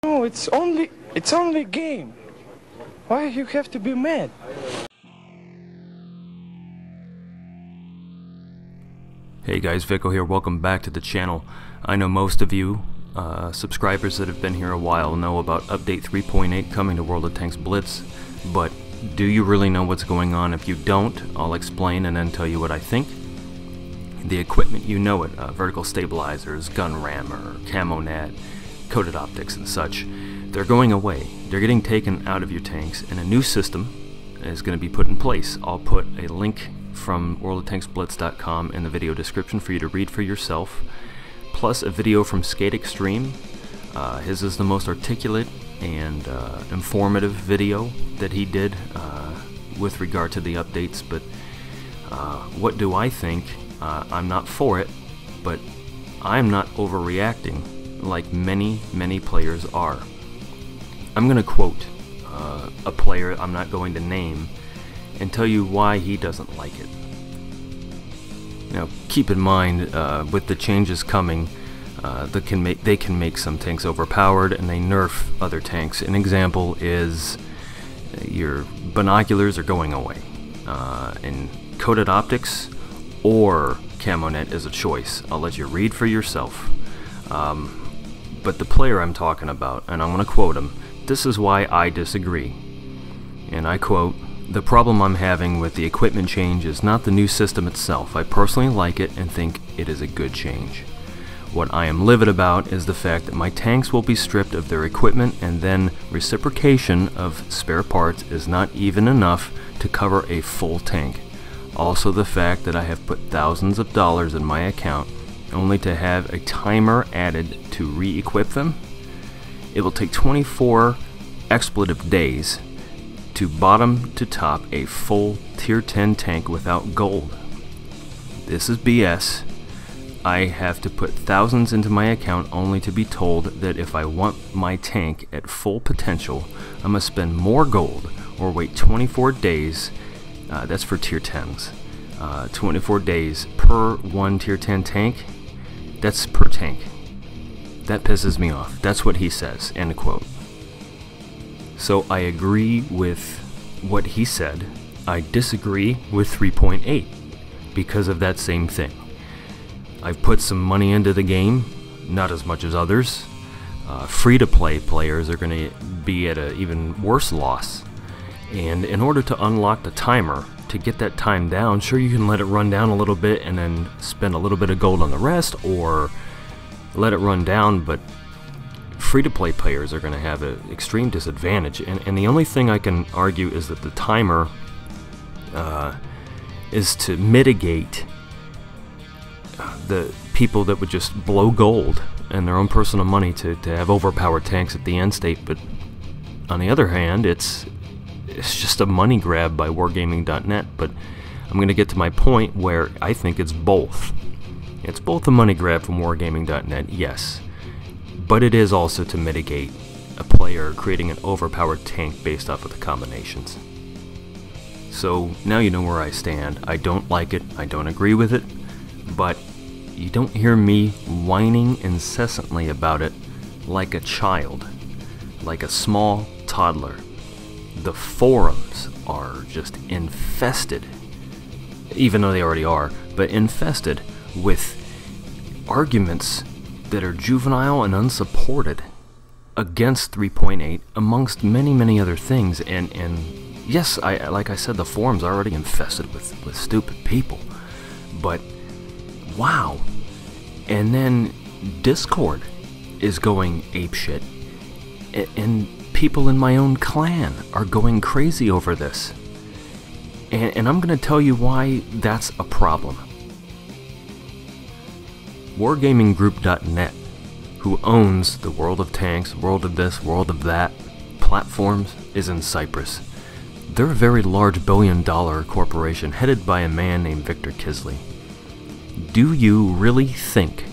No, it's only a game. Why you have to be mad? Hey guys, Vico here. Welcome back to the channel. I know most of you subscribers that have been here a while know about update 3.8 coming to World of Tanks Blitz, but do you really know what's going on? If you don't, I'll explain and then tell you what I think. The equipment, you know it, vertical stabilizers, gun rammer, camo net, coated optics and such, they're going away. They're getting taken out of your tanks and a new system is going to be put in place. I'll put a link from worldoftanksblitz.com in the video description for you to read for yourself, plus a video from Skate Extreme. His is the most articulate and informative video that he did with regard to the updates. But what do I think? I'm not for it, but I'm not overreacting like many players are. I'm going to quote a player I'm not going to name and tell you why he doesn't like it. Now, keep in mind, with the changes coming, they can make some tanks overpowered, and they nerf other tanks. An example is your binoculars are going away, and coated optics or camo net is a choice. I'll let you read for yourself. But the player I'm talking about, and I'm going to quote him, this is why I disagree. And I quote, "The problem I'm having with the equipment change is not the new system itself. I personally like it and think it is a good change. What I am livid about is the fact that my tanks will be stripped of their equipment, and then reciprocation of spare parts is not even enough to cover a full tank. Also the fact that I have put thousands of dollars in my account only to have a timer added to re-equip them. It will take 24 expletive days to bottom to top a full tier 10 tank without gold. This is BS. I have to put thousands into my account only to be told that if I want my tank at full potential, I must spend more gold or wait 24 days, that's for tier 10s, 24 days per one tier 10 tank. That's per tank. That pisses me off." That's what he says, end quote. So I agree with what he said. I disagree with 3.8 because of that same thing. I've put some money into the game, not as much as others. Free-to-play players are going to be at an even worse loss. And in order to unlock the timer, to get that time down, sure, you can let it run down a little bit and then spend a little bit of gold on the rest, or let it run down, but free-to-play players are going to have an extreme disadvantage. And the only thing I can argue is that the timer is to mitigate the people that would just blow gold and their own personal money to have overpowered tanks at the end state. But on the other hand, it's just a money grab by wargaming.net. But I'm going to get to my point where I think it's both. It's both a money grab from wargaming.net, yes, but it is also to mitigate a player creating an overpowered tank based off of the combinations. So now you know where I stand. I don't like it, I don't agree with it, but you don't hear me whining incessantly about it like a child, like a small toddler. The forums are just infested, even though they already are, but infested with arguments that are juvenile and unsupported against 3.8, amongst many other things. And yes, like I said, the forums are already infested with stupid people, but wow. And then Discord is going apeshit, and people in my own clan are going crazy over this, and I'm going to tell you why that's a problem. WargamingGroup.net, who owns the World of Tanks, World of this, World of that platforms, is in Cyprus. They're a very large billion-dollar corporation headed by a man named Victor Kisley. Do you really think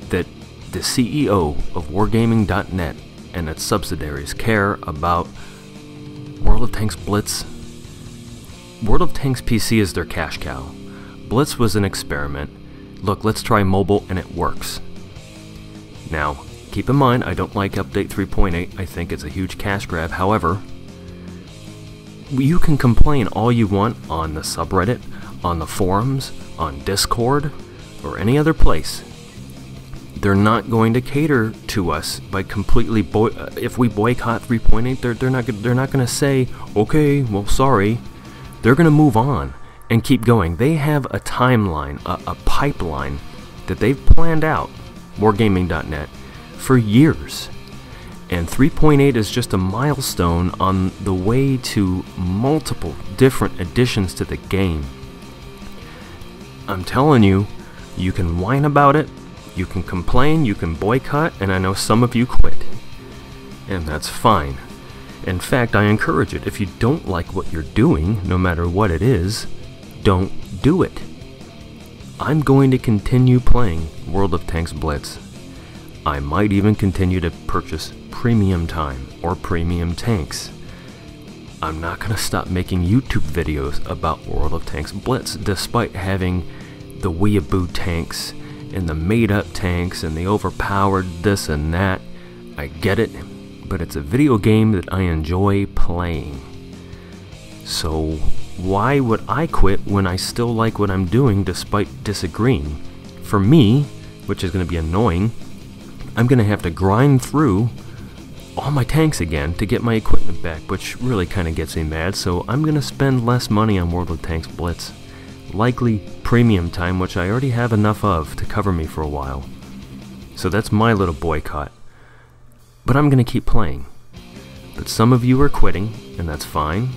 that the CEO of Wargaming.net and its subsidiaries care about World of Tanks Blitz? World of Tanks PC is their cash cow. Blitz was an experiment. Look, let's try mobile, and it works. Now, keep in mind, I don't like Update 3.8. I think it's a huge cash grab. However, you can complain all you want on the subreddit, on the forums, on Discord, or any other place. They're not going to cater to us by completely if we boycott 3.8. They're not going to say, okay, well, sorry. They're going to move on and keep going. They have a timeline, a pipeline that they've planned out, wargaming.net, for years. And 3.8 is just a milestone on the way to multiple different additions to the game. I'm telling you, you can whine about it, you can complain, you can boycott, and I know some of you quit. And that's fine. In fact, I encourage it. If you don't like what you're doing, no matter what it is, don't do it. I'm going to continue playing World of Tanks Blitz. I might even continue to purchase premium time or premium tanks. I'm not going to stop making YouTube videos about World of Tanks Blitz, despite having the weeaboo tanks and the made-up tanks and the overpowered this and that. I get it, but it's a video game that I enjoy playing. So why would I quit when I still like what I'm doing despite disagreeing? For me, which is going to be annoying, I'm going to have to grind through all my tanks again to get my equipment back, which really kind of gets me mad, so I'm going to spend less money on World of Tanks Blitz. Likely premium time, which I already have enough of to cover me for a while. So that's my little boycott. But I'm going to keep playing. But some of you are quitting, and that's fine.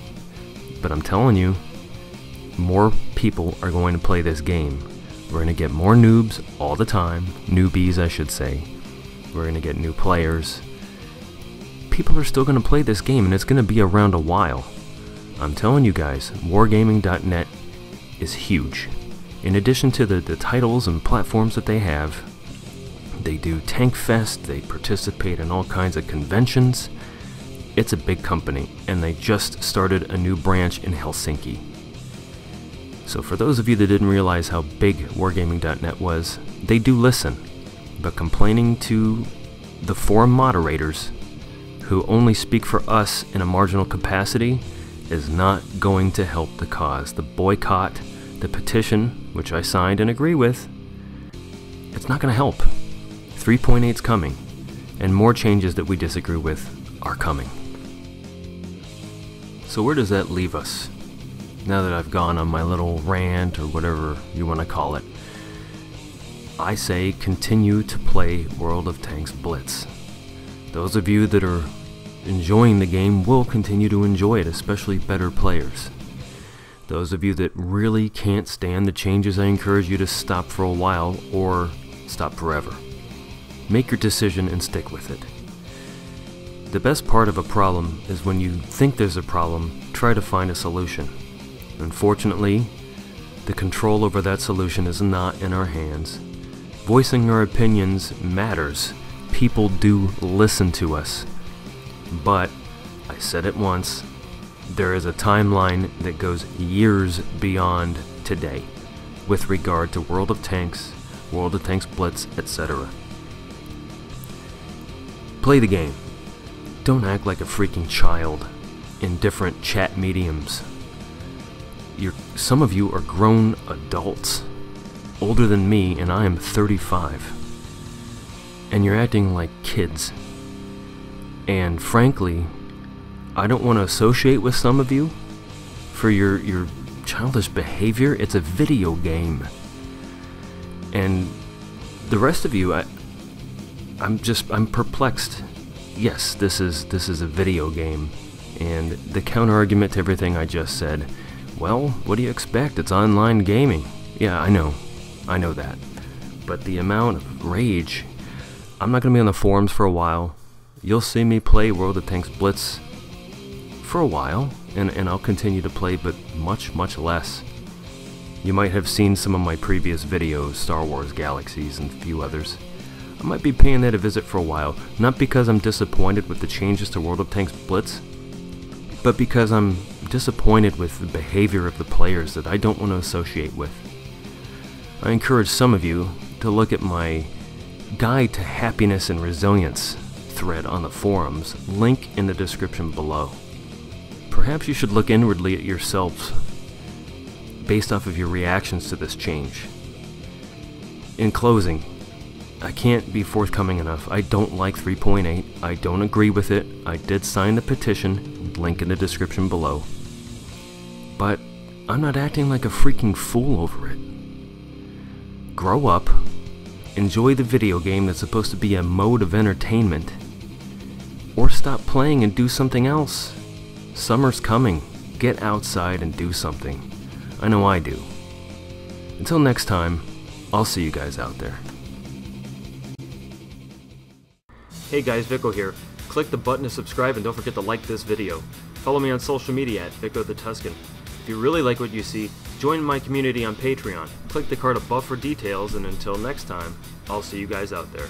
But I'm telling you, more people are going to play this game. We're going to get more noobs all the time. Newbies, I should say. We're going to get new players. People are still going to play this game, and it's going to be around a while. I'm telling you guys, wargaming.net is huge. In addition to the titles and platforms that they have, they do Tank Fest, they participate in all kinds of conventions. It's a big company, and they just started a new branch in Helsinki. So for those of you that didn't realize how big wargaming.net was, they do listen, but complaining to the forum moderators who only speak for us in a marginal capacity is not going to help the cause. The boycott, the petition, which I signed and agree with, it's not going to help. 3.8's coming, and more changes that we disagree with are coming. So where does that leave us? Now that I've gone on my little rant, or whatever you want to call it, I say continue to play World of Tanks Blitz. Those of you that are enjoying the game will continue to enjoy it, especially better players. Those of you that really can't stand the changes, I encourage you to stop for a while or stop forever. Make your decision and stick with it. The best part of a problem is when you think there's a problem, try to find a solution. Unfortunately, the control over that solution is not in our hands. Voicing our opinions matters. People do listen to us. But, I said it once, there is a timeline that goes years beyond today with regard to World of Tanks Blitz, etc. Play the game. Don't act like a freaking child in different chat mediums. Some of you are grown adults, older than me, and I am 35. And you're acting like kids. And frankly, I don't want to associate with some of you for your childish behavior. It's a video game. And the rest of you, I'm perplexed. Yes, this is a video game. And the counter argument to everything I just said, well, what do you expect? It's online gaming. Yeah, I know that. But the amount of rage, I'm not going to be on the forums for a while. You'll see me play World of Tanks Blitz for a while, and I'll continue to play, but much, much less. You might have seen some of my previous videos, Star Wars Galaxies and a few others. I might be paying that a visit for a while, not because I'm disappointed with the changes to World of Tanks Blitz, but because I'm disappointed with the behavior of the players that I don't want to associate with. I encourage some of you to look at my Guide to Happiness and Resilience thread on the forums, link in the description below. Perhaps you should look inwardly at yourselves based off of your reactions to this change. In closing, I can't be forthcoming enough. I don't like 3.8. I don't agree with it. I did sign the petition, link in the description below. But I'm not acting like a freaking fool over it. Grow up, enjoy the video game that's supposed to be a mode of entertainment, or stop playing and do something else. Summer's coming. Get outside and do something. I know I do. Until next time, I'll see you guys out there. Hey guys, Vico here. Click the button to subscribe and don't forget to like this video. Follow me on social media at Vico the Tuscan. If you really like what you see, join my community on Patreon. Click the card above for details, and until next time, I'll see you guys out there.